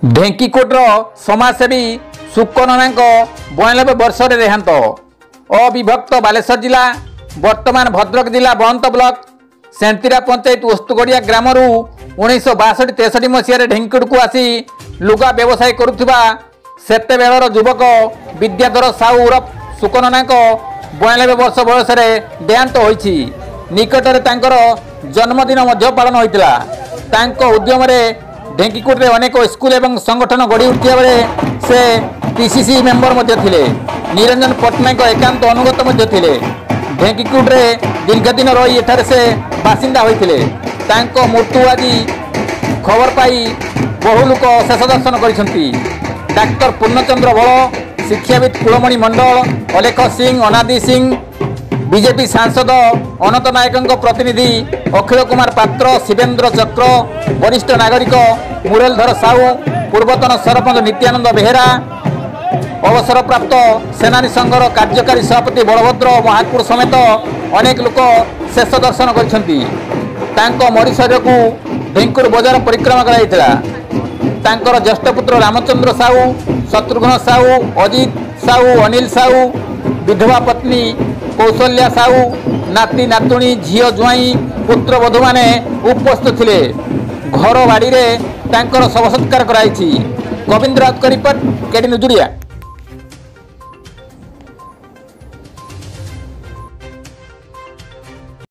ढेंकीकोटर समाजसेवी सुकनना 92 वर्ष देहांत। अविभक्त बालेश्वर जिला वर्तमान भद्रक जिला बंत ब्लॉक सेंतीरा पंचायत उस्तुगड़िया ग्राम 1962-63 मसीह ढेंकीकोट को आसी लुगा व्यवसाय करुवा सेतेबेलर युवक विद्याधर साहू उर्फ सुकनना 92 वर्ष बयस देहांत होइछि। निकटरे तांकर जन्मदिन पालन होता। उद्यम ढेंकीकोट अनेक स्कूल एवं संगठन गढ़ी उठा बेले से पीसीसी मेंबर थे। निरंजन पट्टनायक एकांत अनुगत थे। ढेंकीकोट दीर्घ दिन रही एठारे से बासिंदा होते। मृत्यु आज खबर पाई बहु लोक शेष दर्शन कर डाक्टर पूर्णचंद्र बल, शिक्षाविद कुलमणि मंडल, अलेख सिंह, अनादि सिंह, बीजेपी सांसद अनंत नायक प्रतिनिधि अखिल कुमार पात्र, शिवेन्द्र चक्र, वरिष्ठ नागरिक मुरलीधर साहू, पूर्वतन सरपंच नित्यानंद बेहेरा, अवसरप्राप्त सेनानी संघर कार्यकारी सभापति बलभद्र महाकुड़ समेत अनेक लोक शेष दर्शन कर मरी शरीर को ढेंकीकोट बजार परिक्रमा कर ज्येष्ठ पुत्र रामचंद्र साहू, शत्रुघ्न साहू, अजित साहू, अनिल साहू, विधवा पत्नी कौशल्या साहू, नाती नातुणी, झील जुआई, पुत्र बधू माने उपस्थित थे। घर बाड़ी शव सत्कार कराई। गोविंद राउत का रिपोर्ट, केडी न्यूज।